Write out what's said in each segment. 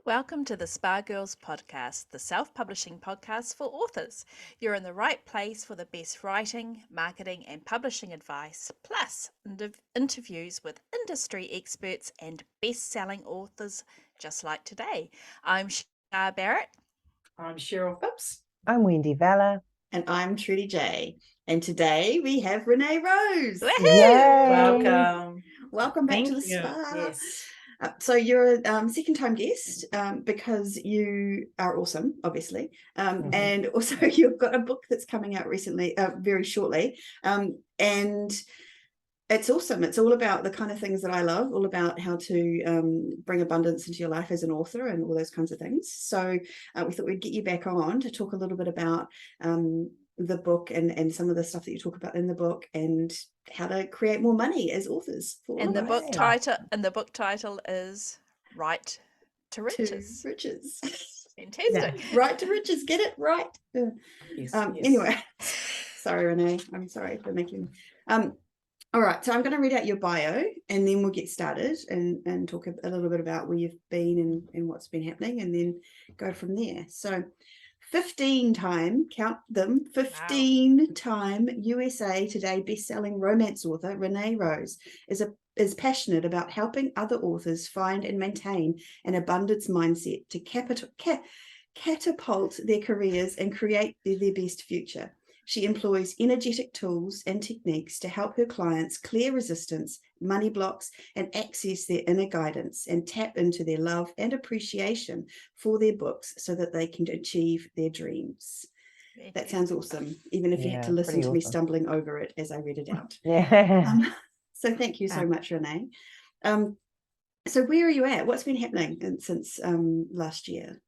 Welcome to the Spa Girls podcast, the self-publishing podcast for authors. You're in the right place for the best writing, marketing, and publishing advice, plus interviews with industry experts and best-selling authors just like today. I'm Shar Barrett. I'm Cheryl Phipps. I'm Wendy Vella. And I'm Trudy J. And today we have Renee Rose. Woohoo! Welcome. Welcome back to the Thank you. spa. Yes. So you're a second-time guest because you are awesome, obviously. And also you've got a book that's coming out recently, very shortly. And it's awesome. It's all about the kind of things that I love, all about how to bring abundance into your life as an author and all those kinds of things. So we thought we'd get you back on to talk a little bit about the book and some of the stuff that you talk about in the book and how to create more money as authors. And the book title is Right to Riches. To riches. Fantastic. Yeah. Right to riches. Get it right. Yes, Anyway, sorry, Renee. I'm sorry for making. All right, so I'm going to read out your bio and then we'll get started and talk a little bit about where you've been and what's been happening and then go from there. So 15-time, count them, 15-time USA Today bestselling romance author Renee Rose is passionate about helping other authors find and maintain an abundance mindset to catapult their careers and create their best future. She employs energetic tools and techniques to help her clients clear resistance, money blocks, and access their inner guidance and tap into their love and appreciation for their books so that they can achieve their dreams. That sounds awesome, even if you had to listen to me stumbling over it as I read it out. So thank you so much, Renee. So where are you at? What's been happening since last year?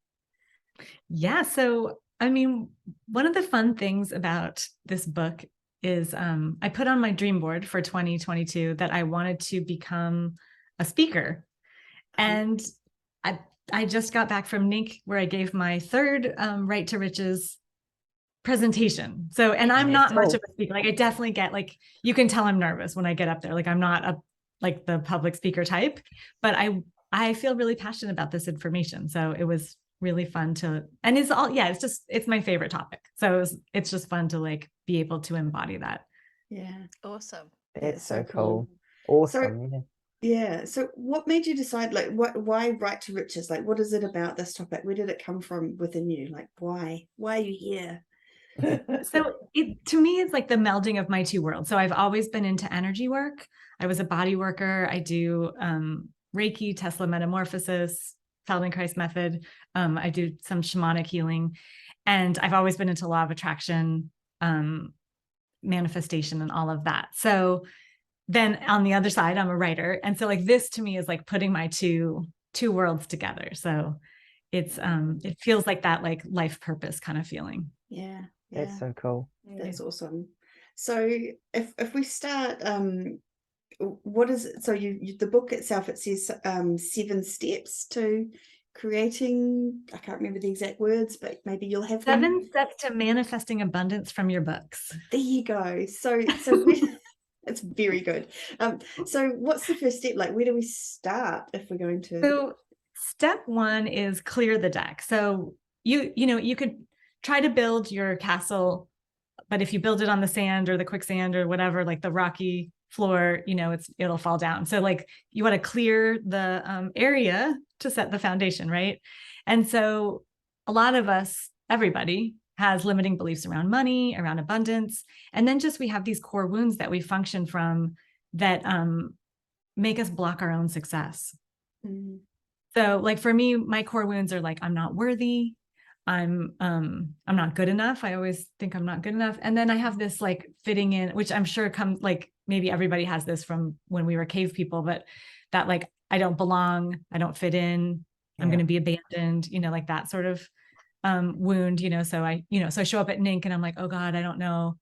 Yeah, so I mean, one of the fun things about this book is I put on my dream board for 2022 that I wanted to become a speaker. And I just got back from NINC where I gave my third Right to Riches presentation. So, and I'm not much of a speaker. Like I definitely get like, you can tell I'm nervous when I get up there. Like I'm not like the public speaker type, but I feel really passionate about this information. So it was really fun to, and it's my favorite topic. So it's just fun to like be able to embody that. Yeah. Awesome. It's so cool. Awesome. So, yeah. So what made you decide, like, why Right to Riches? Like, what is it about this topic? Where did it come from within you? Like, why are you here? So to me, it's like the melding of my two worlds. So I've always been into energy work. I was a body worker. I do Reiki, Tesla metamorphosis, Feldenkrais method. I do some shamanic healing, and I've always been into law of attraction, manifestation, and all of that. So then on the other side, I'm a writer, and so like this to me is like putting my two worlds together. So it's it feels like that like life purpose kind of feeling. Yeah, it's so cool. That's awesome. So if we start, what is it? So the book itself, it says 7 steps to creating, I can't remember the exact words, but maybe you'll have 7 steps to manifesting abundance from your books. There you go. So it's very good. So what's the first step? Like, where do we start if we're going to? So step 1 is clear the deck. So you could try to build your castle, but if you build it on the sand or the quicksand or whatever, like the rocky floor, it'll fall down. So like you want to clear the area to set the foundation, right? And so a lot of us, everybody has limiting beliefs around money, around abundance. And then just we have these core wounds that we function from that make us block our own success. Mm-hmm. So like for me, my core wounds are like, I'm not worthy. I'm not good enough. I always think I'm not good enough. And then I have this like fitting in, which I'm sure comes like, maybe everybody has this from when we were cave people, but that like, I don't belong, I don't fit in, I'm going to be abandoned, like that sort of wound, so I show up at NINC and I'm like, oh God, I don't know.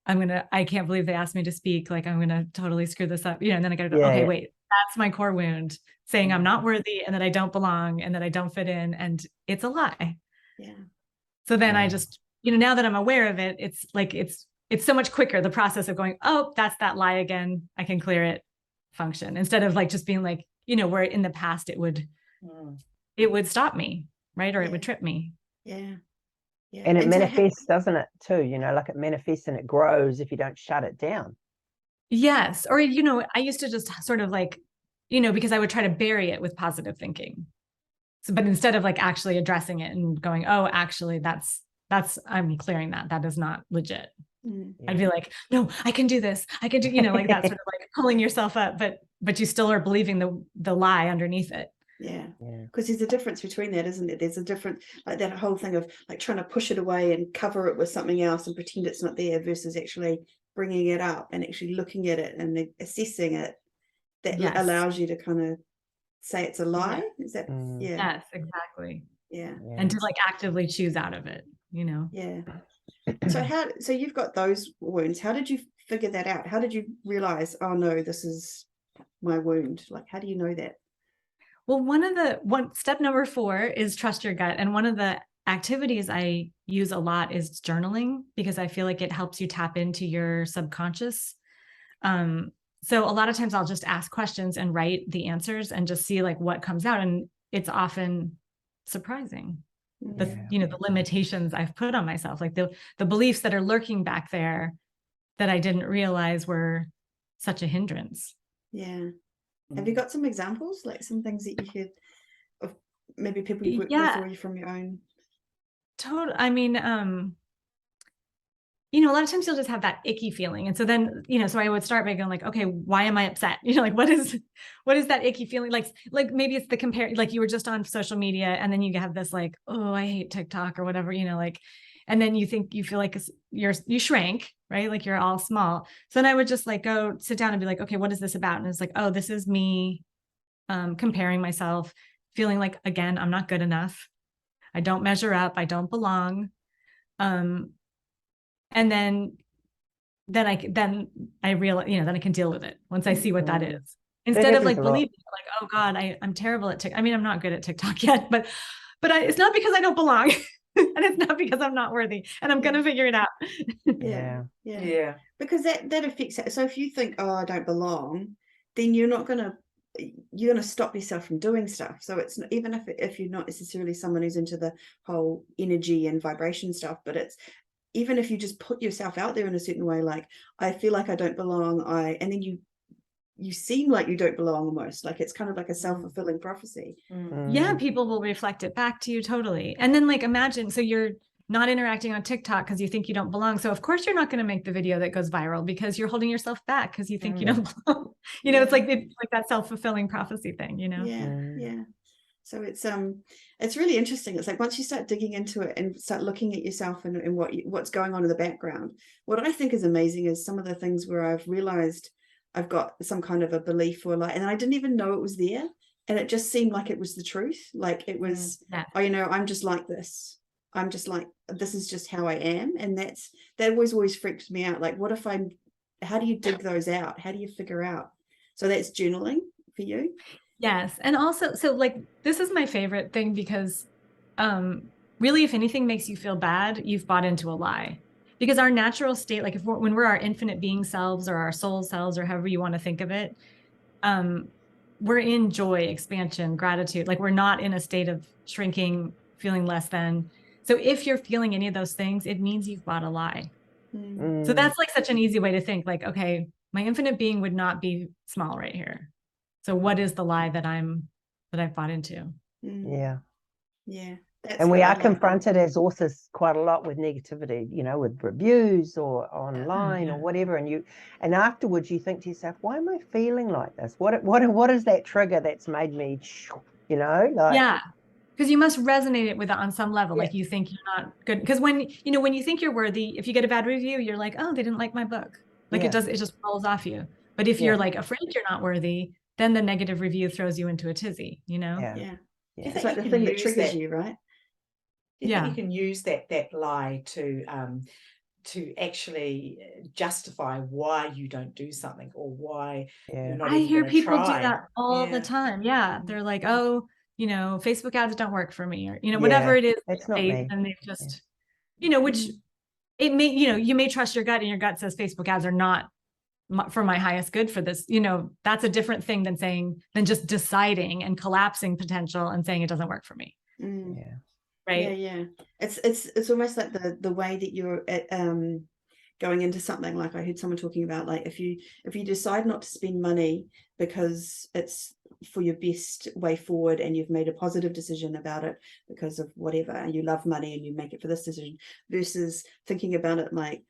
I can't believe they asked me to speak. Like, I'm going to totally screw this up, and then I got to go, okay, wait, that's my core wound, saying I'm not worthy and that I don't belong and that I don't fit in. And it's a lie. Yeah. So then I just, now that I'm aware of it, it's like, it's so much quicker, the process of going, oh, that's that lie again. I can clear it, function, instead of like, just being like, where in the past it would it would stop me, right? Or it Yeah. would trip me. Yeah. Yeah. And it so manifests, doesn't it, too? You know, like it manifests and it grows if you don't shut it down. Yes. Or, you know, I used to just sort of like, you know, because I would try to bury it with positive thinking. So, but instead of like actually addressing it and going, oh, actually that's, I'm clearing that. That is not legit. I'd be like, no, I can do this. I can do, you know, like that sort of like pulling yourself up, but you still are believing the lie underneath it. Yeah. Because there's a difference between that, isn't it? There's a different, like that whole thing of like trying to push it away and cover it with something else and pretend it's not there versus actually bringing it up and actually looking at it and assessing it. That allows you to kind of say it's a lie. Is that? Yeah. Yes, exactly. Yeah. And to like actively choose out of it, you know? Yeah. So you've got those wounds. How did you figure that out? How did you realize, oh no, this is my wound? Like, how do you know that? Well, step number 4 is trust your gut. And one of the activities I use a lot is journaling, because I feel like it helps you tap into your subconscious. So a lot of times I'll just ask questions and write the answers and just see like what comes out. And it's often surprising. You know, the limitations I've put on myself, like the beliefs that are lurking back there that I didn't realize were such a hindrance. Yeah. Have you got some examples, like some things that you could, of maybe people you've worked with or you from your own? I mean, you know, a lot of times you'll just have that icky feeling. And so then, you know, so I would start by going like, okay, why am I upset? You know, like, what is that icky feeling? Like maybe it's the like you were just on social media and then you have this like, oh, I hate TikTok or whatever, you know, like, and then you feel like you shrank, right? Like you're all small. So then I would just like go sit down and be like, okay, what is this about? And it's like, oh, this is me comparing myself, feeling like, again, I'm not good enough. I don't measure up. I don't belong. And then I realize, you know, then I can deal with it once I see what that is. Instead of like believing like, oh God, I'm terrible at TikTok. I mean, I'm not good at TikTok yet, but it's not because I don't belong. And it's not because I'm not worthy, and I'm going to figure it out. Yeah. Because that affects it. So if you think, oh, I don't belong, then you're going to stop yourself from doing stuff. So it's even if you're not necessarily someone who's into the whole energy and vibration stuff, but it's even if you just put yourself out there in a certain way, like I feel like I don't belong, and then you seem like you don't belong, almost like it's kind of like a self-fulfilling prophecy. Yeah, people will reflect it back to you totally. And then like imagine, so you're not interacting on TikTok because you think you don't belong. So of course you're not going to make the video that goes viral because you're holding yourself back because you think you don't belong. You know, it's like that self-fulfilling prophecy thing, you know? Yeah. So it's really interesting. It's like once you start digging into it and start looking at yourself and what's going on in the background, what I think is amazing is some of the things where I've realized I've got some kind of a belief or like, and I didn't even know it was there. And it just seemed like it was the truth. Like it was, oh, you know, I'm just like this. I'm just like, this is just how I am. And that always freaked me out. Like, how do you dig those out? How do you figure out? So that's journaling for you. Yes. And also, so like, this is my favorite thing because really, if anything makes you feel bad, you've bought into a lie. Because our natural state, like when we're our infinite being selves or our soul selves or however you want to think of it, we're in joy, expansion, gratitude. Like we're not in a state of shrinking, feeling less than. So if you're feeling any of those things, it means you've bought a lie. So that's like such an easy way to think like, okay, my infinite being would not be small right here. So what is the lie that I've bought into? Yeah. And we are confronted as authors quite a lot with negativity, you know, with reviews or online or whatever. And afterwards you think to yourself, why am I feeling like this? What is that trigger that's made me, you know, like, because you must resonate it with it on some level. Like you think you're not good. Because when you think you're worthy, if you get a bad review, you're like, oh, they didn't like my book. Like it just falls off you. But if you're like afraid you're not worthy, then the negative review throws you into a tizzy, you know? It's like the thing that triggers you, right? Do you think you can use that lie to actually justify why you don't do something or why you're not even hear people try. do that all the time. They're like, oh, you know, Facebook ads don't work for me, or you know, whatever it is. It's not me. And they've just, you know, which it may, you know, you may trust your gut and your gut says Facebook ads are not for my highest good for this, that's a different thing than just deciding and collapsing potential and saying it doesn't work for me. Yeah. Right. Yeah. It's almost like the way that you're going into something. Like I heard someone talking about, like if you decide not to spend money because it's for your best way forward and you've made a positive decision about it because of whatever, and you love money and you make it for this decision, versus thinking about it like,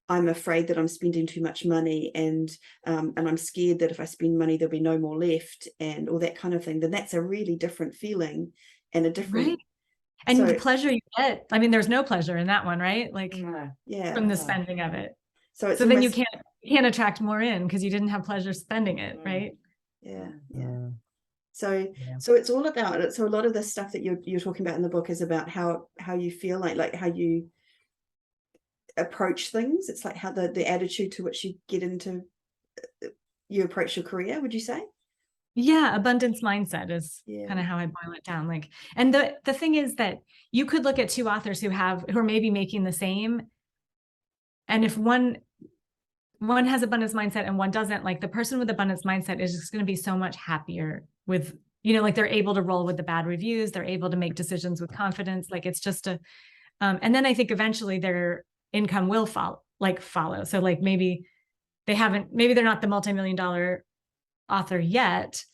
I'm afraid that I'm spending too much money and I'm scared that if I spend money there'll be no more left and all that kind of thing, then that's a really different feeling and a different right. And the pleasure you get, I mean, there's no pleasure in that one, right? Like from the spending of it. So then you can't attract more in because you didn't have pleasure spending it, right? Yeah. So it's all about it. So a lot of the stuff that you're talking about in the book is about how you feel, like how you approach things. It's like how the attitude to which you get into, you approach your career, would you say? Yeah, abundance mindset is kind of how I boil it down. Like, and the thing is that you could look at two authors who are maybe making the same, and if one has abundance mindset and one doesn't, like the person with abundance mindset is just going to be so much happier with, like they're able to roll with the bad reviews, they're able to make decisions with confidence. Like it's just and then I think eventually their income will follow. So like maybe they're not the multi-million-dollar author yet,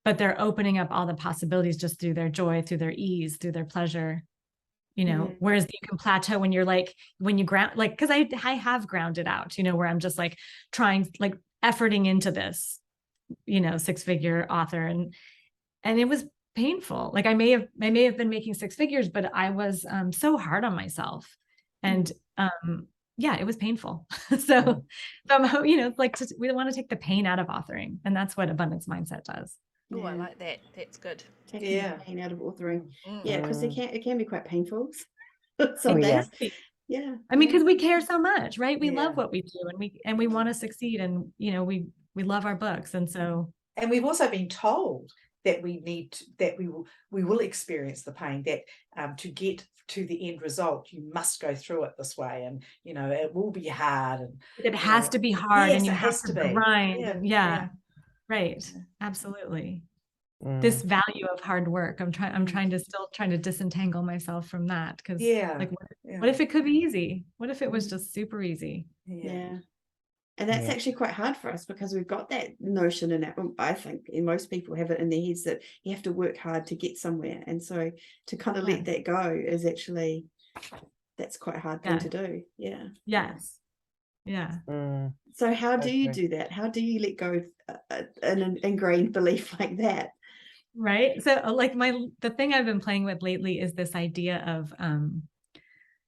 but they're opening up all the possibilities just through their joy, through their ease, through their pleasure, whereas you can plateau when you ground, like, because I have grounded out, where I'm just like trying, like efforting into this, 6-figure author. And it was painful. Like I may have been making 6 figures, but I was so hard on myself. And it was painful. So somehow, it's like we want to take the pain out of authoring. And that's what abundance mindset does. Oh, I like that. That's good. Taking the pain out of authoring. Yeah, because it can be quite painful. Some days. Yeah. I mean, because we care so much, right? We love what we do and we want to succeed, and we love our books. And so, and we've also been told that we will experience the pain, that to get to the end result, you must go through it this way, and it will be hard, and it has to be hard, and you have to grind. Right. Absolutely. This value of hard work. I'm trying to disentangle myself from that, because what if it could be easy? What if it was just super easy? Yeah. And that's actually quite hard for us, because we've got that notion in it. I think most people have it in their heads that you have to work hard to get somewhere. And so to kind of let that go is actually, that's quite a hard thing to do. Yeah. Yes. Yeah. So how do you do that? How do you let go of an ingrained belief like that? Right. So like the thing I've been playing with lately is this idea of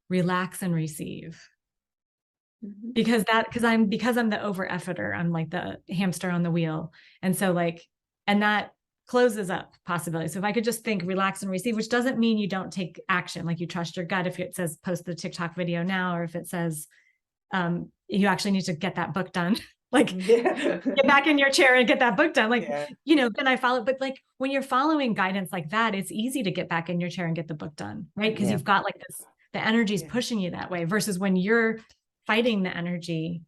relax and receive. Because I'm the over efforter, I'm like the hamster on the wheel. And so and that closes up possibilities. So if I could just think relax and receive, which doesn't mean you don't take action, like you trust your gut. If it says post the TikTok video now, or if it says you actually need to get that book done, get back in your chair and get that book done. Then I follow. But like when you're following guidance like that, it's easy to get back in your chair and get the book done, right? Because you've got the energy is pushing you that way, versus when you're fighting the energy,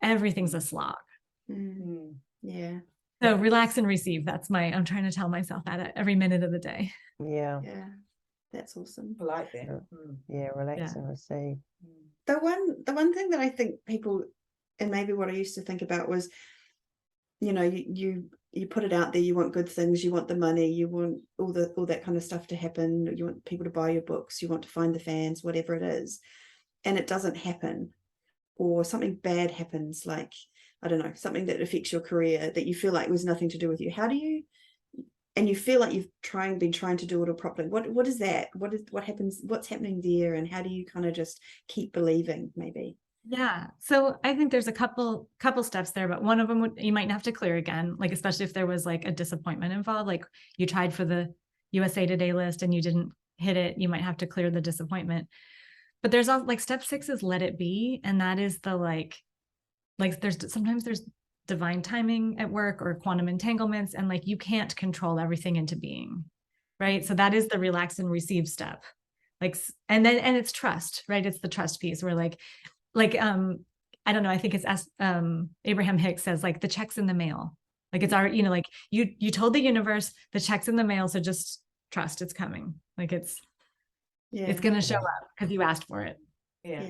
everything's a slog. Yeah. So relax and receive. I'm trying to tell myself that every minute of the day. Yeah. That's awesome. I like that. Yeah, relax and receive. The one thing that I think people, and maybe what I used to think about was, you put it out there, you want good things, you want the money, you want all that kind of stuff to happen, you want people to buy your books, you want to find the fans, whatever it is, and it doesn't happen, or something bad happens, like, I don't know, something that affects your career that you feel like was nothing to do with you. How do you, and you feel like you've been trying to do it all properly, what is that? What happens? What's happening there? And how do you kind of just keep believing, maybe? Yeah. So I think there's a couple steps there, but one of them you might have to clear again, like, especially if there was like a disappointment involved, like you tried for the USA Today list and you didn't hit it, you might have to clear the disappointment. But there's also step 6 is let it be. And that is the sometimes there's divine timing at work or quantum entanglements, and you can't control everything into being, right? So that is the relax and receive step. And it's trust, right? It's the trust piece where I I don't know, I think it's as Abraham Hicks says, like the check's in the mail. Like it's our, like you told the universe the check's in the mail, so just trust it's coming. Like it's going to show up because you asked for it. Yeah.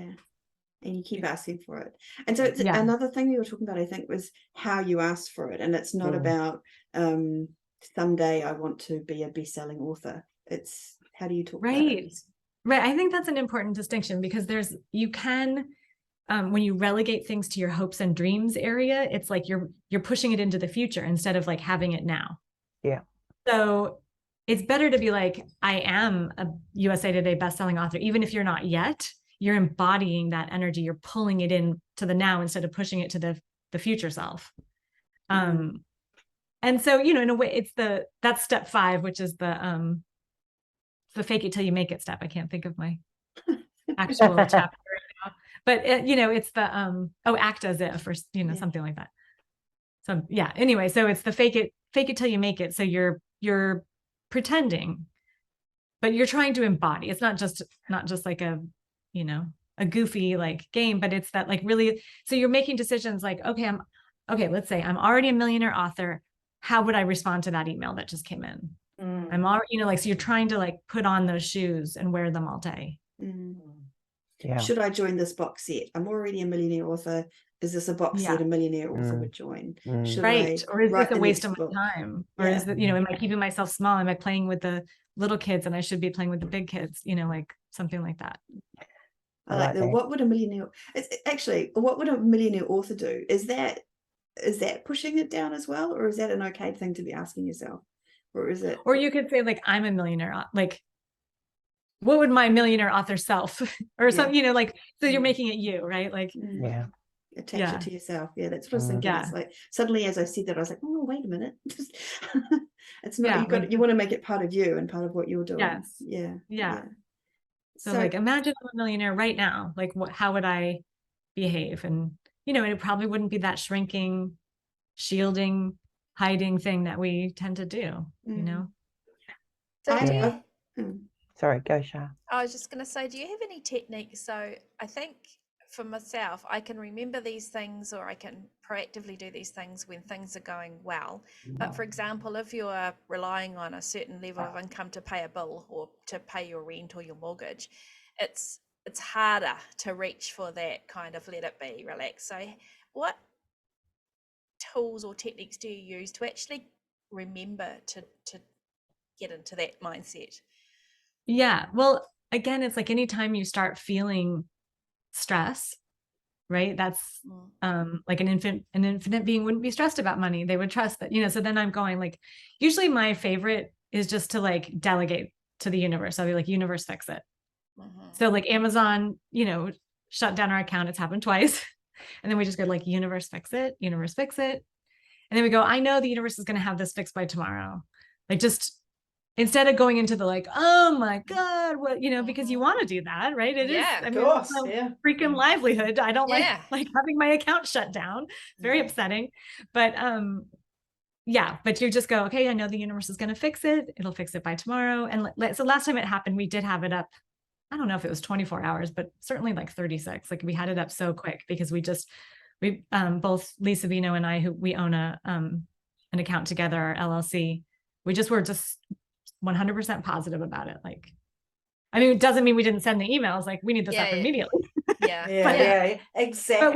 And you keep asking for it. And so it's another thing you were talking about, I think, was how you ask for it. And it's not about someday I want to be a best-selling author. It's how do you talk about it? Right. I think that's an important distinction, because you can, when you relegate things to your hopes and dreams area, it's like you're pushing it into the future instead of like having it now. Yeah. So it's better to be like, I am a USA Today bestselling author, even if you're not yet. You're embodying that energy. You're pulling it in to the now instead of pushing it to the future self. And so, in a way, that's step 5, which is the fake it till you make it step. I can't think of my actual chapter right now, but it's the act as if, or something like that. So yeah. Anyway, so it's the fake it till you make it. So you're pretending, but you're trying to embody. It's not just like a goofy like game, but it's that like really, so you're making decisions like, okay, let's say I'm already a millionaire author. How would I respond to that email that just came in? I'm already, so you're trying to like put on those shoes and wear them all day. Yeah. Should I join this box set? I'm already a millionaire author. Is this a box set a millionaire author would join? Should I or is this a waste of my book? time? Or is it, am I keeping myself small? Am I playing with the little kids and I should be playing with the big kids? Like something like that. I like that. What would a millionaire author do? Is that pushing it down as well, or is that an okay thing to be asking yourself? Or is it? Or you could say like, I'm a millionaire. Like, what would my millionaire author self or something? Like, so you're making it you, right? Like, attach it to yourself. Yeah, that's what I was thinking. It's like suddenly as I said that, I was like, oh, wait a minute. It's not you want to make it part of you and part of what you're doing. Yeah. So like, imagine I'm a millionaire right now. Like, how would I behave? And it probably wouldn't be that shrinking, shielding, hiding thing that we tend to do. So sorry, go Shah. I was just going to say, do you have any techniques? So I think for myself, I can remember these things, or I can proactively do these things when things are going well. But for example, if you're relying on a certain level of income to pay a bill or to pay your rent or your mortgage, it's harder to reach for that kind of let it be, relax. So what tools or techniques do you use to actually remember to get into that mindset? Yeah. Well, again, it's like anytime you start feeling stress, right? That's like an infinite being wouldn't be stressed about money. They would trust that, so then I'm going like, usually my favorite is just to like delegate to the universe. I'll be like, universe, fix it. So like Amazon, shut down our account. It's happened twice. And then we just go like, universe, fix it, universe, fix it. And then we go, I know the universe is going to have this fixed by tomorrow. Like, just instead of going into the like, oh my God, what, because you want to do that, right? It is, I mean, it's a freaking livelihood. I don't like having my account shut down. It's very upsetting, but but you just go, okay, I know the universe is going to fix it. It'll fix it by tomorrow. And so last time it happened, we did have it up. I don't know if it was 24 hours, but certainly like 36. Like we had it up so quick because we both Lisa Vino and I, who we own an account together, our LLC, were just 100% positive about it. Like, I mean, it doesn't mean we didn't send the emails. Like, we need this up immediately. Exactly. But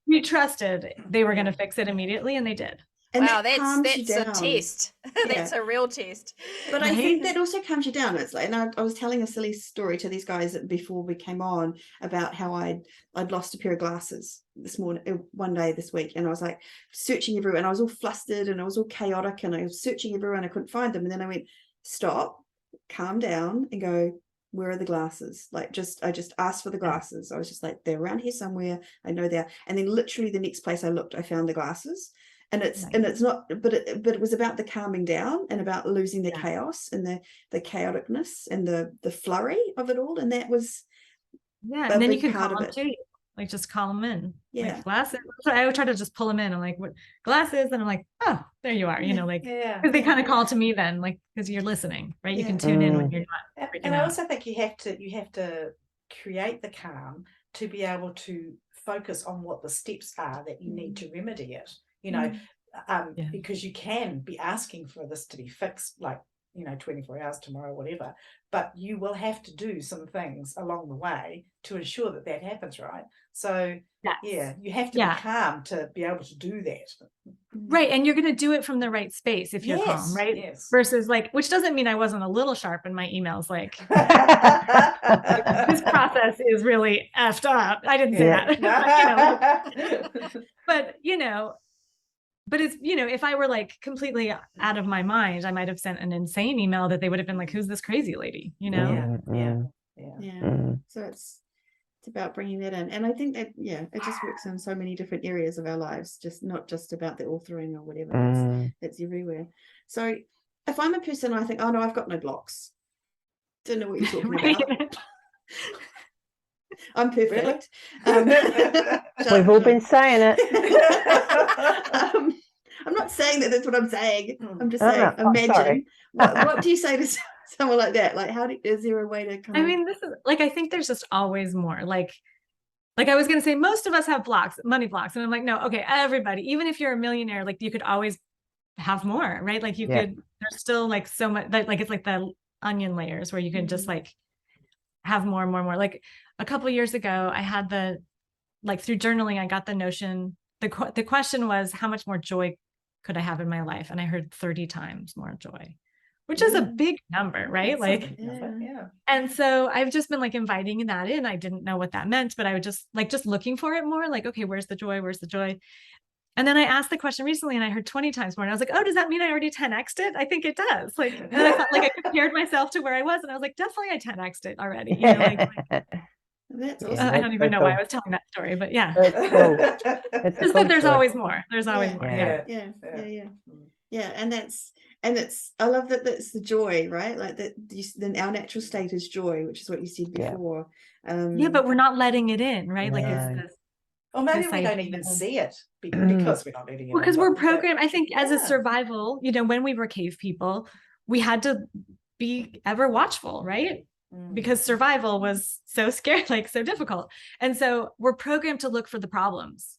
we trusted they were going to fix it immediately, and they did. And wow, that's a test. That's a real test. But I think that also calms you down. It's like, and I was telling a silly story to these guys before we came on about how I'd lost a pair of glasses one day this week, and I was like searching everywhere, and I was all flustered and I was all chaotic, and I was searching everywhere and I couldn't find them. And then I went, stop, calm down, and go, where are the glasses? Like, I just asked for the glasses. I was just like, they're around here somewhere. I know they're. And then literally the next place I looked, I found the glasses. And it's not, but it was about the calming down and about losing the chaos and the chaoticness and the flurry of it all. And that was and then you can call them too. Like, just call them in. Like, glasses. I would try to just pull them in. I'm like, what, glasses? And I'm like, oh, there you are. Because they kind of call to me then, like, because you're listening, right? You can tune in when you're not. And I also think you have to create the calm to be able to focus on what the steps are that you need to remedy it, Yeah. because you can be asking for this to be fixed, like, 24 hours tomorrow, whatever, but you will have to do some things along the way to ensure that that happens, right? So Yes. yeah, you have to be calm to be able to do that. Right. And you're going to do it from the right space if you're calm, right? Yes. Versus like, which doesn't mean I wasn't a little sharp in my emails. Like, this process is really effed up. I didn't say that. But it's, if I were like completely out of my mind, I might have sent an insane email that they would have been like, who's this crazy lady? Yeah. So it's about bringing that in, and I think that it just works in so many different areas of our lives, just not just about the authoring or whatever. It's everywhere. So if I'm a person, I think, oh no, I've got no blocks, don't know what you're talking about. I'm perfect. We've all been saying it. I'm not saying that that's what I'm saying. I'm just saying, imagine what do you say to someone like that? Like, is there a way to kind of... I mean, this is like, I think there's just always more. Like I was going to say, most of us have blocks, money blocks. And I'm like, no, okay, everybody, even if you're a millionaire, like you could always have more, right? Like you could, there's still like so much, like it's like the onion layers where you can just like have more and more and more. Like a couple of years ago, I had through journaling, I got the notion, the question was, how much more joy could I have in my life? And I heard 30 times more joy, which is a big number, right? Like, and so I've just been like inviting that in. I didn't know what that meant, but I would just looking for it more, like, okay, where's the joy? Where's the joy? And then I asked the question recently and I heard 20 times more. And I was like, oh, does that mean I already 10x'd it? I think it does. Like, and I thought, like, I compared myself to where I was and I was like, definitely I 10x'd it already. That's awesome. I don't even know why I was telling that story, but yeah. It's just that there's always more. There's always more. Yeah. And it's, I love that that's the joy, right? Like that then our natural state is joy, which is what you said before. But we're not letting it in, right? Like it's this, or maybe we don't even see it because we're not letting it in. Because we're programmed, I think, as a survival, when we were cave people, we had to be ever watchful, right? Because survival was so scary, like so difficult. And so we're programmed to look for the problems.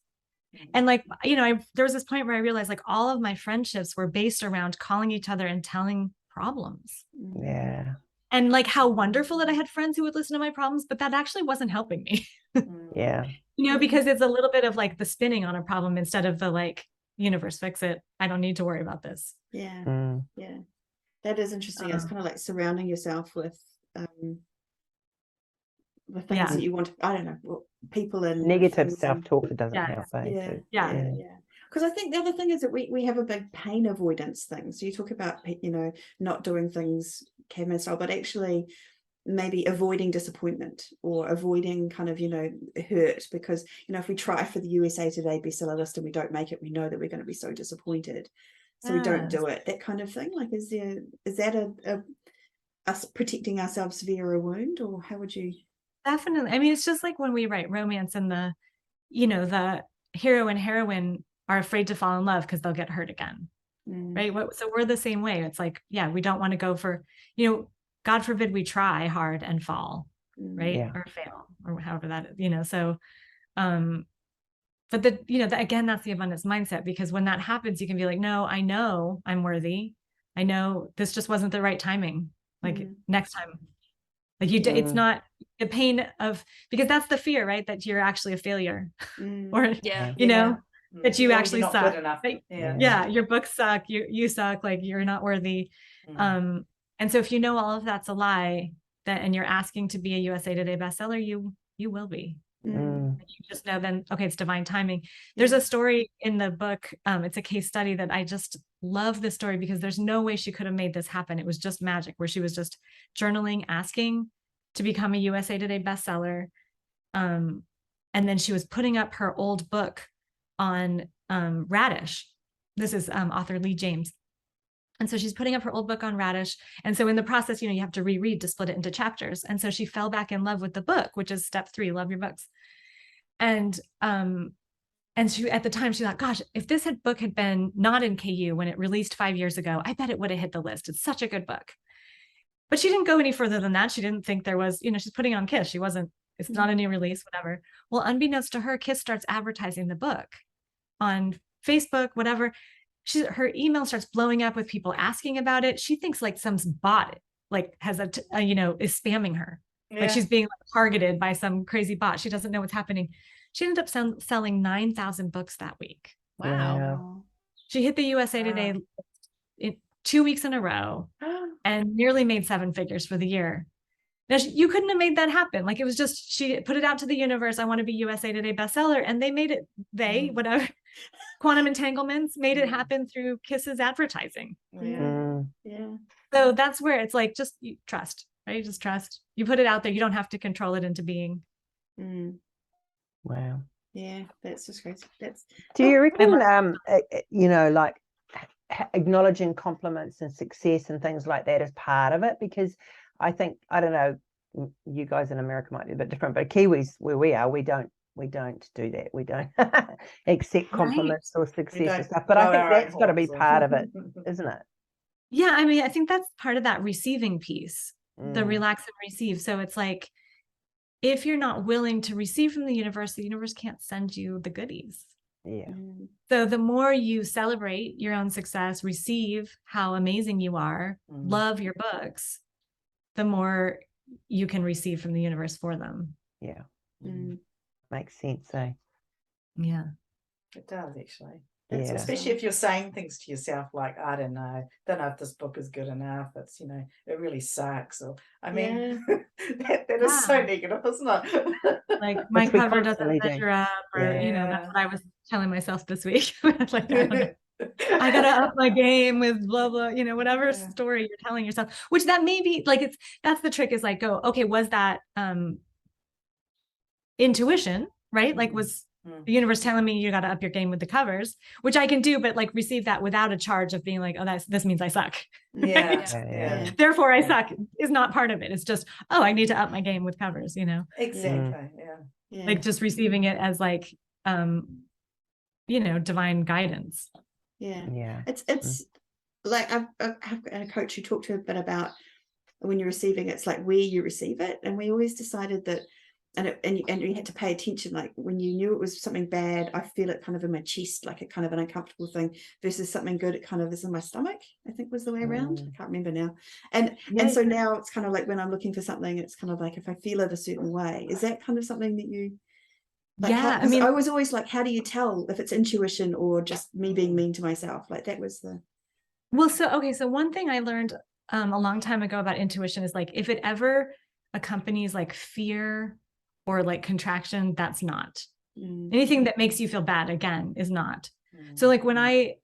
And like, there was this point where I realized like all of my friendships were based around calling each other and telling problems. Yeah. And like how wonderful that I had friends who would listen to my problems, but that actually wasn't helping me. Yeah. Because it's a little bit of like the spinning on a problem instead of the like, universe, fix it. I don't need to worry about this. Yeah. Yeah. That is interesting. It's kind of like surrounding yourself with the things that you want. I don't know, people and negative self-talk that doesn't help. Yeah. Because I think the other thing is that we have a big pain avoidance thing. So you talk about not doing things caveman style, but actually maybe avoiding disappointment or avoiding kind of hurt, because if we try for the USA Today bestseller list and we don't make it, we know that we're going to be so disappointed, so we don't do it. That kind of thing. Like, is that a us protecting ourselves via a wound, or how would you? Definitely. I mean, it's just like when we write romance and the hero and heroine are afraid to fall in love because they'll get hurt again. Right. So we're the same way. It's like, we don't want to go for, God forbid we try hard and fall, right. Or fail, or however that is, so, but again, that's the abundance mindset, because when that happens, you can be like, no, I know I'm worthy. I know this just wasn't the right timing. Like next time, like it's not the pain of, because that's the fear, right? That you're actually a failure or, that you actually suck. Your books suck. You suck. Like you're not worthy. And so if you know all of that's a lie, and you're asking to be a USA Today bestseller, you will be. You just know then, okay, it's divine timing. There's a story in the book. It's a case study that I just love this story, because there's no way she could have made this happen. It was just magic, where she was just journaling, asking to become a USA Today bestseller. And then she was putting up her old book on Radish. This is author Lee James. And so she's putting up her old book on Radish. And so in the process, you have to reread to split it into chapters. And so she fell back in love with the book, which is step 3, love your books. And she, at the time, she thought, gosh, if this book had been not in KU when it released 5 years ago, I bet it would have hit the list. It's such a good book. But she didn't go any further than that. She didn't think there was, she's putting on Kiss. She wasn't It's not a new release, whatever. Well, unbeknownst to her, Kiss starts advertising the book on Facebook, whatever. Her email starts blowing up with people asking about it. She thinks like some bot like has is spamming her. Yeah. Like she's being like targeted by some crazy bot. She doesn't know what's happening. She ended up selling 9,000 books that week. Wow. She hit the USA Today 2 weeks in a row and nearly made 7 figures for the year. Now, you couldn't have made that happen. Like, it was just, she put it out to the universe. I want to be USA Today bestseller. And they made it, whatever, Quantum Entanglements made it happen through Kiss's advertising. Yeah. So that's where it's like, just you trust, right? Just trust. You put it out there. You don't have to control it into being. Wow. Yeah, that's just crazy. Do you reckon, like acknowledging compliments and success and things like that is part of it? Because I think, I don't know, you guys in America might be a bit different, but Kiwis, where we are, we don't do that. We don't accept compliments or success and stuff. But I think that's got to be part of it, isn't it? Yeah, I mean, I think that's part of that receiving piece, the relax and receive. So it's like, if you're not willing to receive from the universe can't send you the goodies. Yeah. So the more you celebrate your own success, receive how amazing you are, love your books, the more you can receive from the universe for them. Yeah. Makes sense, eh? Yeah. It does, actually. Yeah. Especially if you're saying things to yourself like, I don't know if this book is good enough. It's, it really sucks. Or, I mean, that is so negative, isn't it? Like, my cover doesn't measure up, or, that's what I was telling myself this week. Like, I gotta up my game with blah, blah, whatever story you're telling yourself, which that may be like, that's the trick, is like, go, okay, was that intuition, right? Like, was the universe telling me you got to up your game with the covers, which I can do, but like receive that without a charge of being like, oh, this means I suck. Yeah. Therefore I suck is not part of it. It's just, oh, I need to up my game with covers, Exactly. Yeah. Like, just receiving it as like, divine guidance. Yeah. It's like, I've got a coach who talked to a bit about when you're receiving, it's like where you receive it. And we always decided that, and you had to pay attention, like when you knew it was something bad, I feel it kind of in my chest, like a kind of an uncomfortable thing, versus something good, it kind of is in my stomach, I think was the way around. I can't remember now. And so now it's kind of like when I'm looking for something, it's kind of like if I feel it a certain way, is that kind of something that you like? I mean, I was always like, how do you tell if it's intuition or just me being mean to myself? Like, that was the so one thing I learned a long time ago about intuition is like, if it ever accompanies like fear or like contraction, that's not. Anything that makes you feel bad, again, is not. So like when I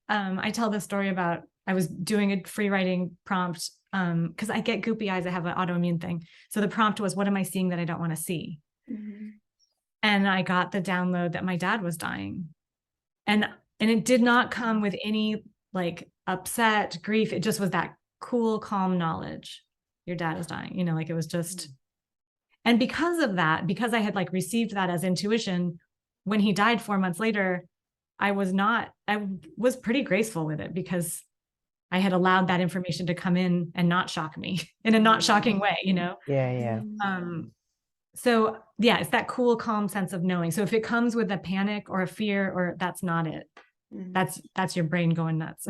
tell this story about, I was doing a free writing prompt because I get goopy eyes. I have an autoimmune thing. So the prompt was, what am I seeing that I don't want to see? And I got the download that my dad was dying. And it did not come with any like upset, grief. It just was that cool, calm knowledge. Your dad is dying, like it was just. And because of that, because I had like received that as intuition, when he died 4 months later, I was pretty graceful with it, because I had allowed that information to come in and not shock me in a not shocking way, Yeah. So yeah, it's that cool, calm sense of knowing. So if it comes with a panic or a fear, or that's not it, that's your brain going nuts.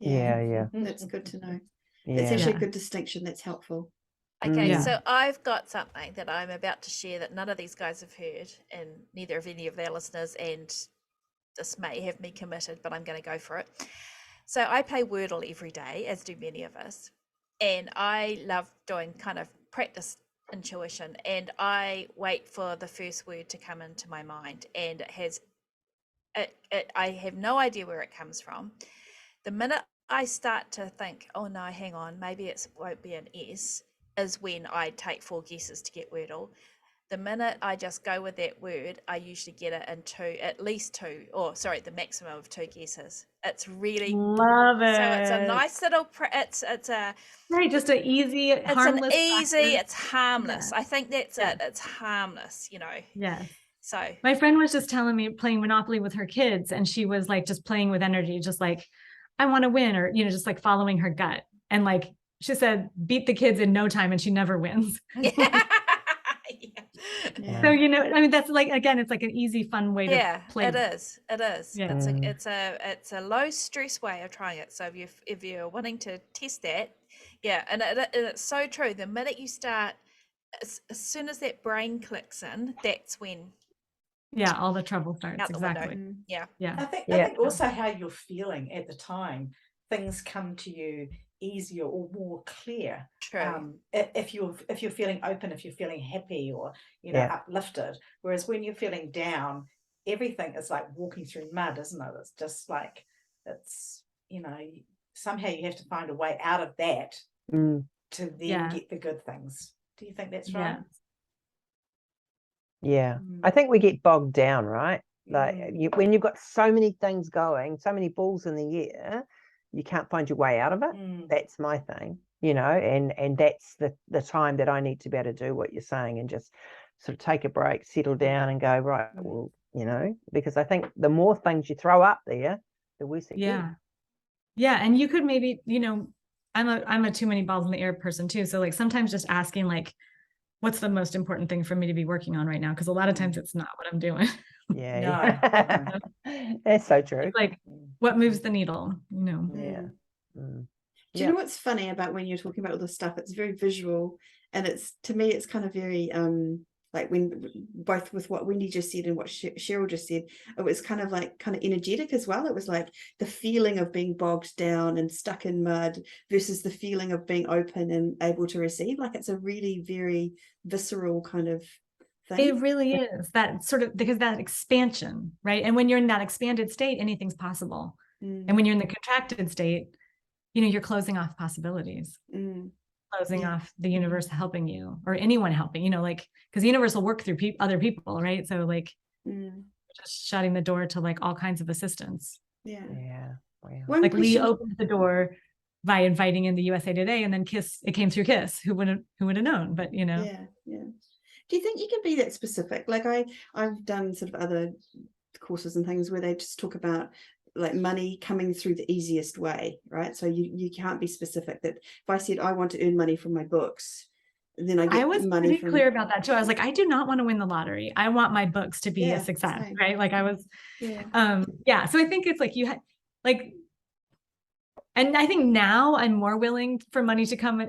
Yeah. That's good to know. It's actually a good distinction. That's helpful. Okay, so I've got something that I'm about to share that none of these guys have heard, and neither of any of their listeners, and this may have me committed, but I'm going to go for it. So I play Wordle every day, as do many of us, and I love doing kind of practice intuition, and I wait for the first word to come into my mind, and I have no idea where it comes from. The minute I start to think, oh no, hang on, maybe it won't be an S, is when I take 4 guesses to get Wordle. The minute I just go with that word, I usually get it in the maximum of 2 guesses. It's really love it. So it's a nice little, it's a right, just an easy, harmless. It's harmless. I think that's it. It's harmless, Yeah. So my friend was just telling me, playing Monopoly with her kids, and she was like just playing with energy, just like, I want to win, or just like following her gut, and like she said, beat the kids in no time, and she never wins. Yeah. So, you know, I mean, that's like, again, it's like an easy, fun way to play. It is. It is. Yeah. It's a low stress way of trying it. So if you're wanting to test that, yeah, and it's so true. The minute you start, as soon as that brain clicks in, that's when Yeah, all the trouble starts. out the window. Exactly. Yeah. Yeah. I think also how you're feeling at the time, things come to you easier or more clear. True. If you're feeling open, if you're feeling happy or, you know, uplifted. Whereas when you're feeling down, everything is like walking through mud, isn't it? It's just like, it's, you know, somehow you have to find a way out of that to then get the good things. Do you think that's right? Yeah. I think we get bogged down, right? Like when you've got so many things going, so many balls in the air, you can't find your way out of it. That's my thing, you know, and that's the time that I need to be able to do what you're saying and just sort of take a break, settle down and go, right, well, you know, because I think the more things you throw up there, the worse it gets. Yeah. And you could maybe, you know, I'm a too many balls in the air person too. So like sometimes just asking like, what's the most important thing for me to be working on right now? Because a lot of times it's not what I'm doing. Yeah. That's so true. It's like what moves the needle, you know? Do you know what's funny about when you're talking about all this stuff? It's very visual, and it's, to me, it's kind of very like when both with what Wendy just said and what Cheryl just said, it was kind of energetic as well. It was like the feeling of being bogged down and stuck in mud versus the feeling of being open and able to receive. Like it's a really very visceral kind of thing. It really is that sort of, because that expansion, right? And when you're in that expanded state, anything's possible. And when you're in the contracted state, you know, you're closing off possibilities. Closing off the universe helping you, or anyone helping, you know, like, because the universe will work through other people, right? So like just shutting the door to like all kinds of assistance. Wow. Like Lee opened the door by inviting in the USA Today, and then it came through Kiss. Who would have known? But you know. Do you think you can be that specific? Like I've done sort of other courses and things where they just talk about like money coming through the easiest way, right? So you can't be specific. That if I said I want to earn money from my books, then I was money pretty clear about that too. I was like, I do not want to win the lottery. I want my books to be a success, right? Like I was, So I think it's like you had like, and I think now I'm more willing for money to come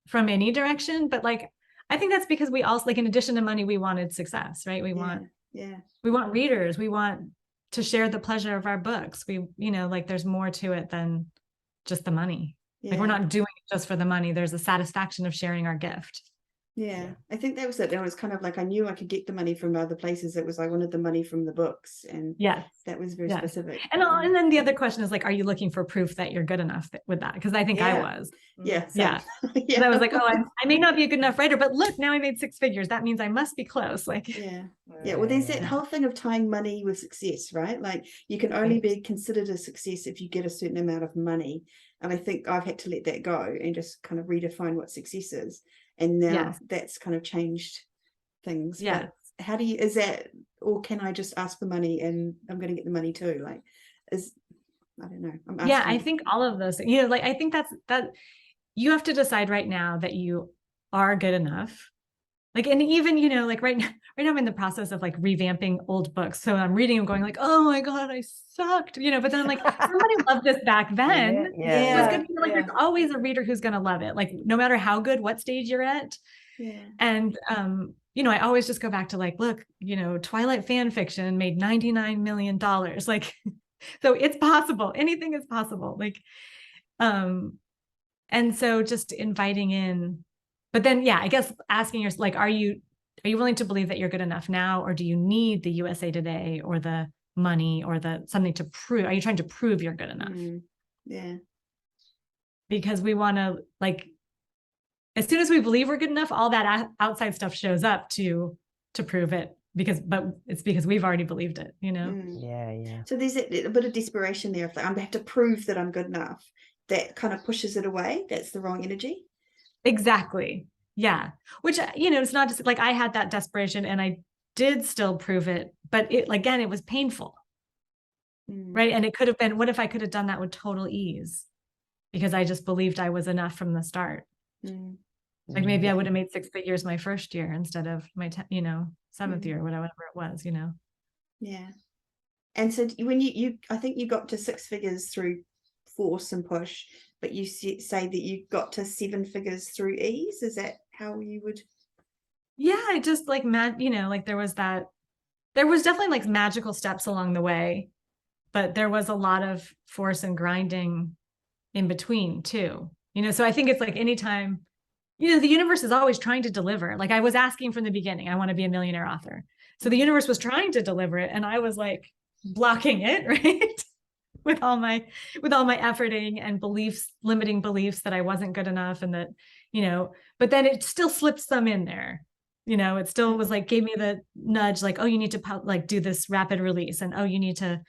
from any direction, but like I think that's because we also, like, in addition to money, we wanted success, right? We want readers. We want to share the pleasure of our books. We, you know, like there's more to it than just the money. Like we're not doing it just for the money. There's a satisfaction of sharing our gift. I think that was it. It was kind of like I knew I could get the money from other places. It was I wanted the money from the books, and that was very specific. And then the other question is like, are you looking for proof that you're good enough with that? Because I think I was. And I was like, oh, I may not be a good enough writer, but look, now I made 6 figures. That means I must be close. Like well, there's that whole thing of tying money with success, right? Like you can only be considered a success if you get a certain amount of money. And I think I've had to let that go and just kind of redefine what success is. And now that's kind of changed things. But how do you, is that, or can I just ask for money and I'm going to get the money too? Like, I don't know. I think all of those, you know, like, I think that you have to decide right now that you are good enough. Like, and even, you know, like right now I'm in the process of like revamping old books. So I'm reading them going like, oh my God, I sucked, you know, but then I'm like, somebody loved this back then. So it's good to be like, there's always a reader who's going to love it. Like, no matter how good, what stage you're at. And, you know, I always just go back to like, look, you know, Twilight fan fiction made $99 million. Like, so it's possible. Anything is possible. Like, and so just inviting in. But then, I guess asking yourself, like, are you willing to believe that you're good enough now, or do you need the USA Today or the money or the something to prove? Are you trying to prove you're good enough? Because we want to, like, as soon as we believe we're good enough, all that outside stuff shows up to prove it. But it's because we've already believed it, you know? So there's a bit of desperation there. If I have to prove that I'm good enough, that kind of pushes it away. That's the wrong energy. Exactly. Yeah. Which, you know, it's not just like I had that desperation and I did still prove it, but again, it was painful. Right. And it could have been, what if I could have done that with total ease? Because I just believed I was enough from the start. Like maybe I would have made 6 figures my first year instead of my, 7th year, whatever it was, Yeah. And so when you I think you got to 6 figures through force and push, but you say that you got to 7 figures through ease. Is that how you would? Yeah, I just like, like there was definitely like magical steps along the way, but there was a lot of force and grinding in between too, so I think it's like anytime, the universe is always trying to deliver. Like I was asking from the beginning, I want to be a millionaire author. So the universe was trying to deliver it. And I was like blocking it, right? with all my efforting and limiting beliefs that I wasn't good enough. And that, but then it still slipped some in there. It still was like, gave me the nudge, like, oh, you need to like do this rapid release. And, oh, you need to,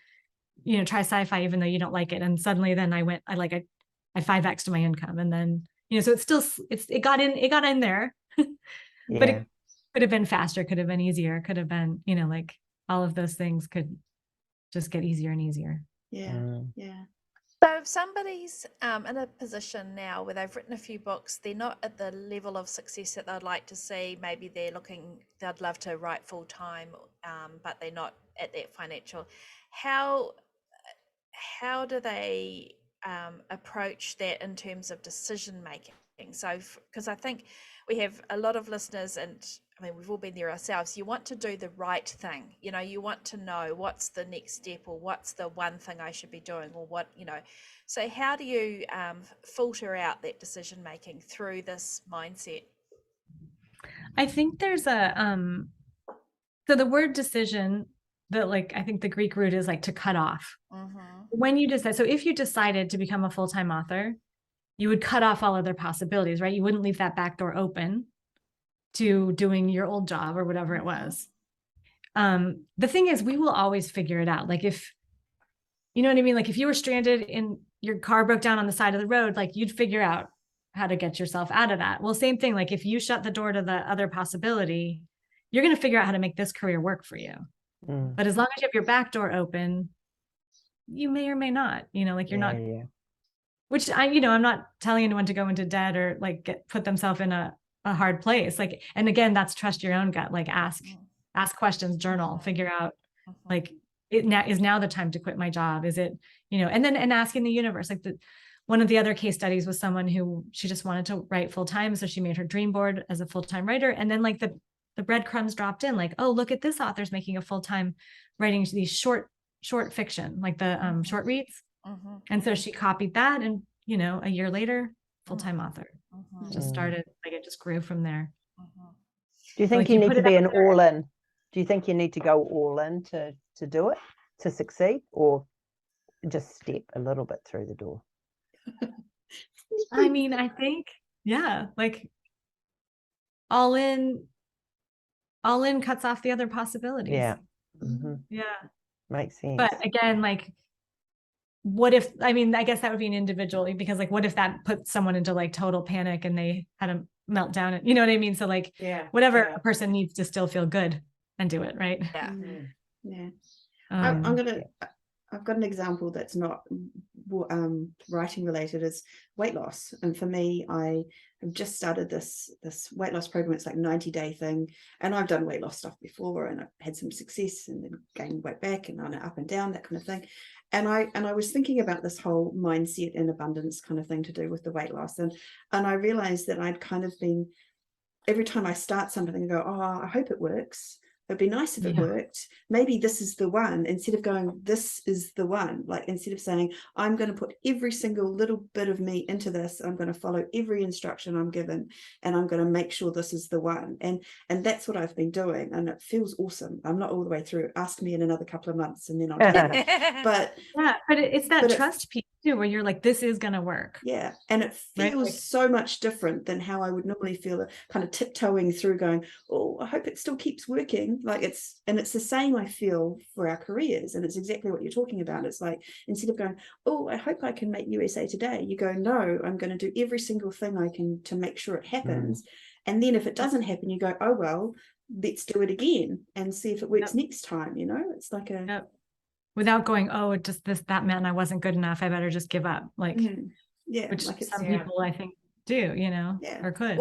try sci-fi, even though you don't like it. And suddenly then I 5x'd my income. And then, so it got in there, but it could have been faster, could have been easier, could have been, like all of those things could just get easier and easier. Yeah. So if somebody's in a position now where they've written a few books, they're not at the level of success that they'd like to see, maybe they'd love to write full time, but they're not at that financial, how do they approach that in terms of decision making? So, because I think we have a lot of listeners, and I mean, we've all been there ourselves. You want to do the right thing. You want to know what's the next step, or what's the one thing I should be doing, or what, So how do you filter out that decision making through this mindset? I think there's so the word decision, I think the Greek root is like to cut off. When you decide, so if you decided to become a full-time author, you would cut off all other possibilities, right? You wouldn't leave that back door open to doing your old job or whatever it was. The thing is, we will always figure it out. Like if, you know what I mean? Like if you were stranded in your car, broke down on the side of the road, like you'd figure out how to get yourself out of that. Well, same thing. Like if you shut the door to the other possibility, you're going to figure out how to make this career work for you. But as long as you have your back door open, you may or may not, like you're not, which I'm not telling anyone to go into debt or like put themselves in a hard place. Like, and again, that's trust your own gut, like ask questions, journal, figure out like is now the time to quit my job? Is it, and asking the universe, like one of the other case studies was someone who she just wanted to write full time. So she made her dream board as a full-time writer. And then like the breadcrumbs dropped in, like, oh, look at this author's making a full-time writing these short fiction, like the short reads. And so she copied that, and a year later, full-time author. Just started, like it just grew from there. Do you think you need to be an all-in? Do you think you need to go all in to do it, to succeed, or just step a little bit through the door? I mean, I think, like all in cuts off the other possibilities. Yeah. Yeah. Makes sense. But again, like, what if, I mean, I guess that would be an individual, because like, what if that puts someone into like total panic and they had a meltdown? And, you know what I mean? So like, whatever a person needs to still feel good and do it, right? I've got an example that's not writing related, is weight loss. And for me, I have just started this weight loss program. It's like 90-day thing, and I've done weight loss stuff before, and I've had some success and then gained weight back and on up and down, that kind of thing. And I was thinking about this whole mindset and abundance kind of thing to do with the weight loss, and I realized that I'd kind of been, every time I start something, I go, oh, I hope it works. It'd be nice if it worked. Maybe this is the one, instead of going, this is the one. Like, instead of saying, I'm going to put every single little bit of me into this, I'm going to follow every instruction I'm given, and I'm going to make sure this is the one. And that's what I've been doing, and it feels awesome. I'm not all the way through. Ask me in another couple of months, and then I'll do it. But it's that trust piece too, where you're like, this is going to work. Yeah, and it feels so much different than how I would normally feel, kind of tiptoeing through, going, oh, I hope it still keeps working. Like it's the same I feel for our careers, and it's exactly what you're talking about. It's like, instead of going, oh, I hope I can make USA Today, you go, no, I'm going to do every single thing I can to make sure it happens. And then if it doesn't happen, you go, oh well, let's do it again and see if it works next time. It's like a without going, oh, it just that meant I wasn't good enough, I better just give up. Like, which like some people I think do, or could.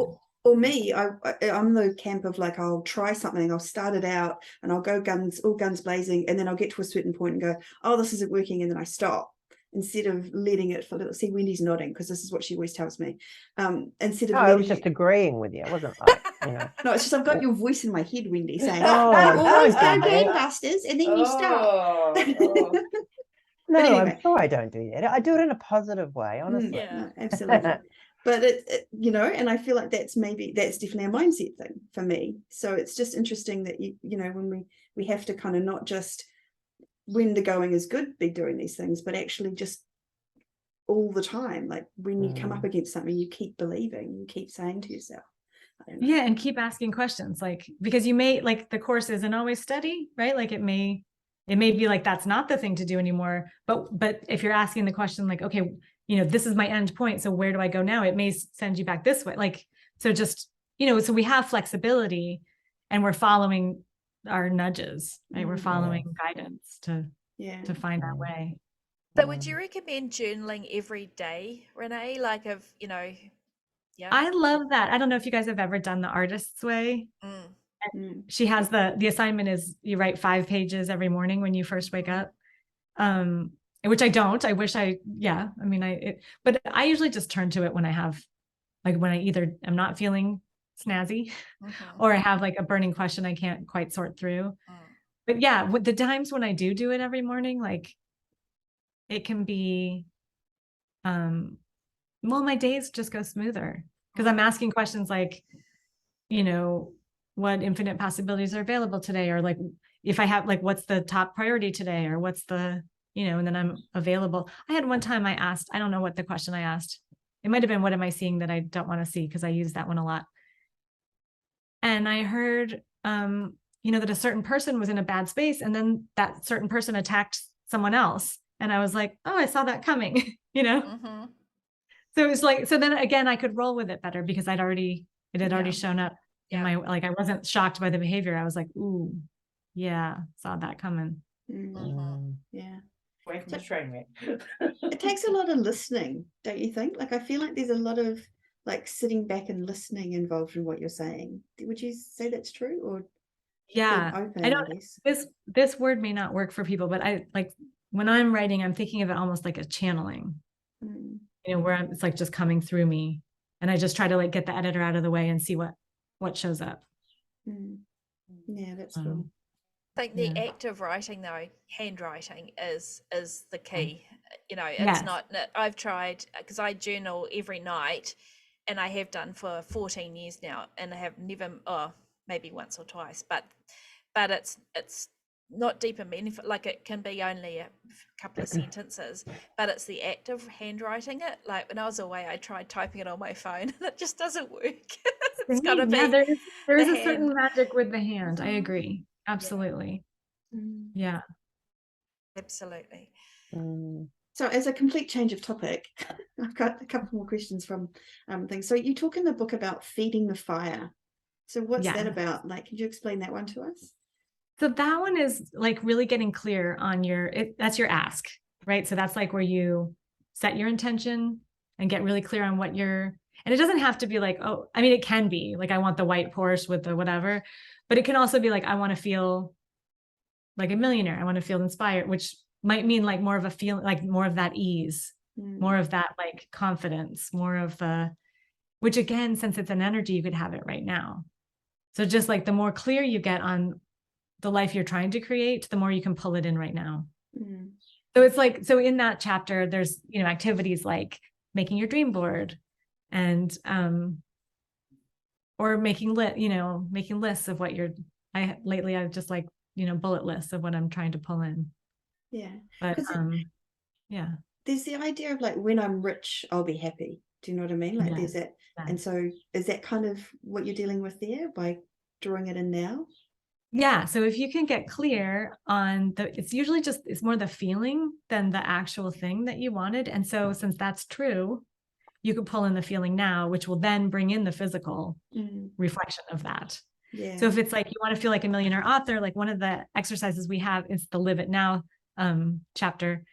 For me, I'm the camp of like, I'll try something, I'll start it out and I'll go all guns blazing, and then I'll get to a certain point and go, oh, this isn't working, and then I stop, instead of letting it for a little. See, Wendy's nodding because this is what she always tells me. Instead of I was just agreeing with you. It wasn't like, no, it's just I've got your voice in my head, Wendy, saying, Oh, you always go don't do that. gangbusters and then you stop. No, anyway. I'm sure I don't do that. I do it in a positive way, honestly. No, absolutely. But it, and I feel like that's definitely a mindset thing for me. So it's just interesting that when we have to kind of not just when the going is good be doing these things, but actually just all the time. Like when you come up against something, you keep believing, you keep saying to yourself, I don't know. Yeah, and keep asking questions, like, because you may, like, the course isn't always steady, right? Like it may be like that's not the thing to do anymore, but if you're asking the question like, okay, this is my end point, so where do I go now? It may send you back this way. Like, so just, so we have flexibility and we're following our nudges, right? We're following guidance to find our way. So would you recommend journaling every day, Renee? Like I love that. I don't know if you guys have ever done the artist's way. She has the assignment is you write 5 pages every morning when you first wake up. Which I don't. I wish but I usually just turn to it when I have, like, when I either am not feeling snazzy or I have like a burning question I can't quite sort through. But yeah, with the times when I do it every morning, like it can be, my days just go smoother because I'm asking questions like, what infinite possibilities are available today? Or like, if I have, like, what's the top priority today? Or what's the, and then I'm available. I had one time I don't know what the question I asked. It might've been, what am I seeing that I don't want to see? Because I use that one a lot. And I heard, that a certain person was in a bad space, and then that certain person attacked someone else. And I was like, oh, I saw that coming, So it was like, so then again, I could roll with it better because it had already shown up in my, like, I wasn't shocked by the behavior. I was like, ooh, yeah, saw that coming. Yeah. Away from the train wreck. It takes a lot of listening, don't you think? Like, I feel like there's a lot of like sitting back and listening involved in what you're saying. Would you say that's true? Or open, I don't, this word may not work for people, but I like when I'm writing, I'm thinking of it almost like a channeling, where it's like just coming through me, and I just try to like get the editor out of the way and see what shows up. Yeah, that's cool. I think the act of writing, though, handwriting is the key. It's not, I've tried, because I journal every night, and I have done for 14 years now, and I have never, maybe once or twice, but it's not deep and meaningful. Like, it can be only a couple of sentences, but it's the act of handwriting it. Like, when I was away, I tried typing it on my phone, and it just doesn't work. It's got to be. There is a certain magic with the hand. I agree. Absolutely. Yeah. Absolutely. So, as a complete change of topic, I've got a couple more questions from things. So you talk in the book about feeding the fire. So what's that about? Like, could you explain that one to us? So that one is like really getting clear on that's your ask, right? So that's like where you set your intention and get really clear on what and it doesn't have to be like, it can be like, I want the white Porsche with the whatever, but it can also be like, I want to feel like a millionaire. I want to feel inspired, which might mean like more of a feeling, like more of that ease, more of that like confidence, more of which again, since it's an energy, you could have it right now. So just like the more clear you get on the life you're trying to create, the more you can pull it in right now. So it's like, so in that chapter, there's, activities like making your dream board and, or making lists of what lately I've just like, bullet lists of what I'm trying to pull in. Yeah. But, there's the idea of like, when I'm rich, I'll be happy. Do you know what I mean? Like there's that. And so is that kind of what you're dealing with there by drawing it in now? Yeah. So if you can get clear on it's usually it's more the feeling than the actual thing that you wanted. And so since that's true, you could pull in the feeling now, which will then bring in the physical reflection of that. Yeah. So if it's like, you want to feel like a millionaire author, like one of the exercises we have is the Live It Now chapter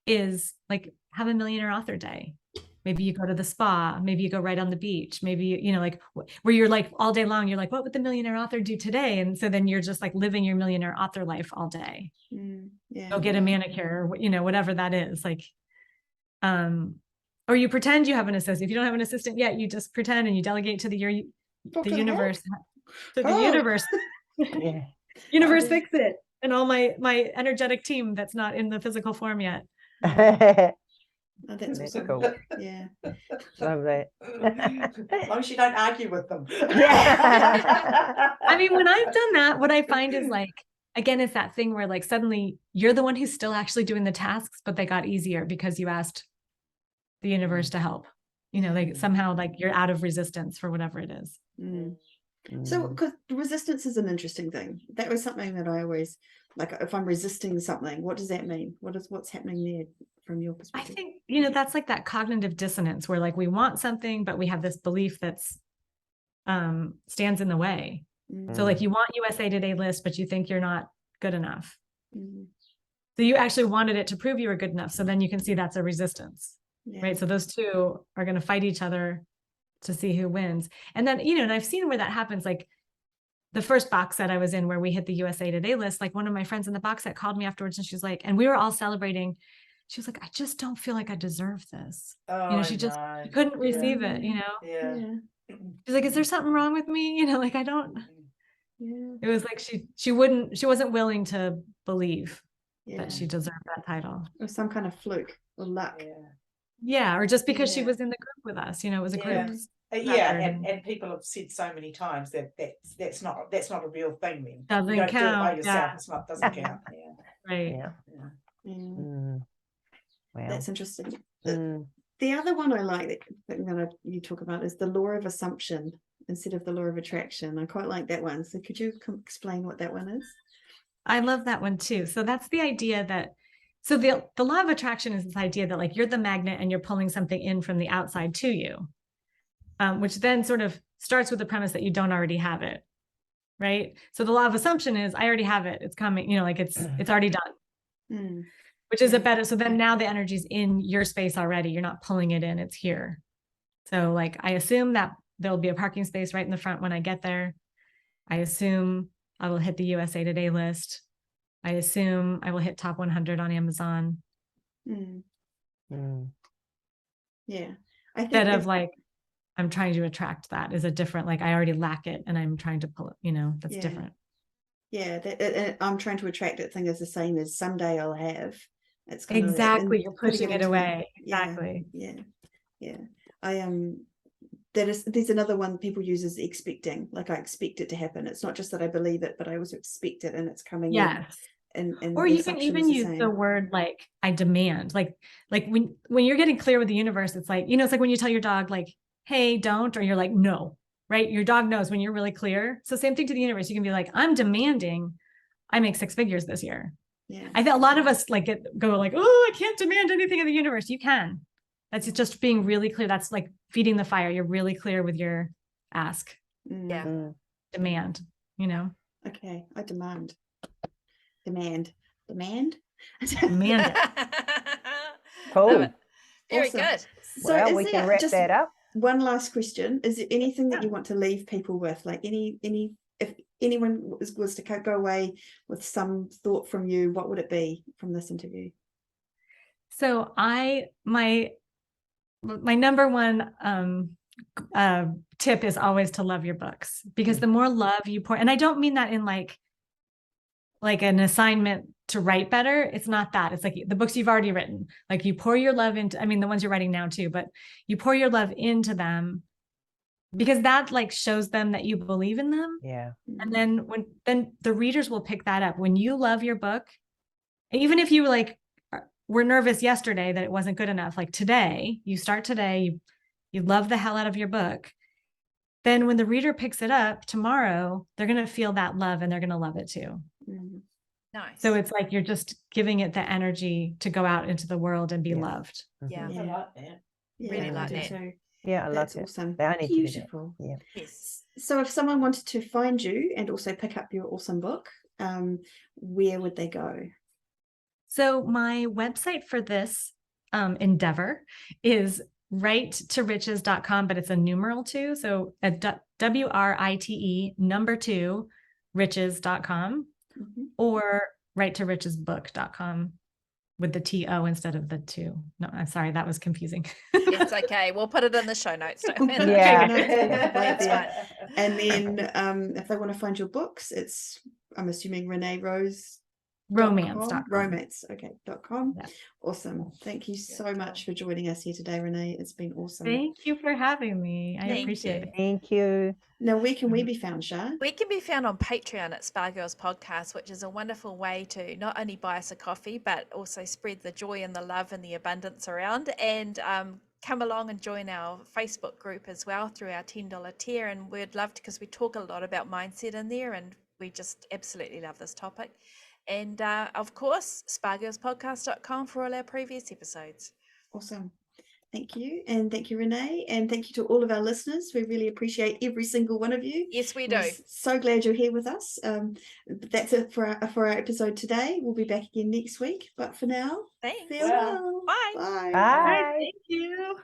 is like, have a millionaire author day. Maybe you go to the spa, maybe you go right on the beach, maybe, you know, like where you're like all day long, you're like, what would the millionaire author do today? And so then you're just like living your millionaire author life all day. Yeah. Go get a manicure, or, you know, whatever that is, like, or you pretend you have an assistant. If you don't have an assistant yet, you just pretend and you delegate to the universe, to the universe. Yeah. Universe, fix it. And all my energetic team that's not in the physical form yet. Oh, that's awesome. Cool. Yeah. Love that. As long as you don't argue with them. Yeah. I mean, when I've done that, what I find is like, again, it's that thing where like suddenly you're the one who's still actually doing the tasks, but they got easier because you asked the universe to help. You know, like somehow like you're out of resistance for whatever it is. So, because resistance is an interesting thing. That was something that I always, like, if I'm resisting something, what does that mean? What's happening there from your I perspective? think, you know, that's like that cognitive dissonance where like we want something, but we have this belief that's stands in the way. So like you want USA Today list, but you think you're not good enough. So you actually wanted it to prove you were good enough. So then you can see that's a resistance, right? So those two are going to fight each other to see who wins. And then, you know, and I've seen where that happens. Like the first box set I was in where we hit the USA Today list, like one of my friends in the box set called me afterwards and she's like, and we were all celebrating. She was like, I just don't feel like I deserve this. Oh, you know, she just couldn't receive it, you know? Yeah. She's like, is there something wrong with me? You know, like I don't, Yeah. it was like she wasn't willing to believe Yeah. that she deserved that title. Or some kind of fluke or luck. Yeah, or just because she was in the group with us, you know, it was a group. And people have said so many times that that's not a real thing. Then Doesn't you don't count. do it by yourself. It's not doesn't count. Right. Wow. That's interesting. The other one I like that you talk about is the law of assumption instead of the law of attraction. I quite like that one. So could you explain what that one is? I love that one too. So that's the idea that, so the law of attraction is this idea that like you're the magnet and you're pulling something in from the outside to you, which then sort of starts with the premise that you don't already have it, right? So the law of assumption is I already have it. It's coming, you know, like it's already done, which is a better, so then now the energy's in your space already. You're not pulling it in, it's here. So like, I assume that there'll be a parking space right in the front when I get there. I assume I will hit the USA Today list. I assume I will hit top 100 on Amazon. Yeah. I think instead of like, I'm trying to attract that is a different, like I already lack it and I'm trying to pull it, you know, that's different. Yeah. I'm trying to attract it thing is the same as someday I'll have. It's kind exactly. of you're pushing it away. Exactly. Yeah. There's another one people use is expecting, like I expect it to happen. It's not just that I believe it, but I also expect it and it's coming in. And or you can even use the word like I demand, like when you're getting clear with the universe, it's like, you know, it's like when you tell your dog like, hey, don't, or you're like, no, right? Your dog knows when you're really clear. So same thing to the universe. You can be like, I'm demanding I make 6 figures this year. Yeah. I think a lot of us like go like, oh, I can't demand anything of the universe. You can. That's just being really clear. That's like feeding the fire. You're really clear with your ask. Demand, you know? Okay. I demand. Demand. Cool. Very awesome. Good. So well, we can wrap that up. One last question. Is there anything that you want to leave people with? Like if anyone was to go away with some thought from you, what would it be from this interview? So my number one tip is always to love your books, because the more love you pour, and I don't mean that in like an assignment to write better. It's not that. It's like the books you've already written, like you pour your love into, I mean, the ones you're writing now too, but you pour your love into them because that like shows them that you believe in them. Yeah. And then then the readers will pick that up. When you love your book, even if you like were nervous yesterday that it wasn't good enough, like today, you start today, you love the hell out of your book. Then when the reader picks it up tomorrow, they're going to feel that love and they're going to love it too. Nice. So it's like you're just giving it the energy to go out into the world and be loved. Yeah. I like that. Really like that. So yeah, I love that's it. awesome. Beautiful. Yeah. Yes. So if someone wanted to find you and also pick up your awesome book, where would they go? So my website for this endeavor is writetoriches.com, but it's a numeral 2. So at WRITE number 2 riches.com or writerichesbook.com with the TO instead of the 2. No, I'm sorry, that was confusing. It's okay. We'll put it in the show notes. That's fine. And then if they want to find your books, it's, I'm assuming, Renee Rose. Romance.com. Yeah. Awesome. Thank you so much for joining us here today, Renee. It's been awesome. Thank you for having me. I appreciate it. Thank you. Now, where can we be found, Shah? We can be found on Patreon at Spa Girls Podcast, which is a wonderful way to not only buy us a coffee, but also spread the joy and the love and the abundance around, and come along and join our Facebook group as well through our $10 tier. And we'd love to, because we talk a lot about mindset in there, and we just absolutely love this topic. And of course, spargirlspodcast.com for all our previous episodes. Awesome. Thank you. And thank you, Renee. And thank you to all of our listeners. We really appreciate every single one of you. Yes, we do. We're so glad you're here with us. That's it for our episode today. We'll be back again next week. But for now, thanks. farewell. Bye. Bye. Bye. Thank you.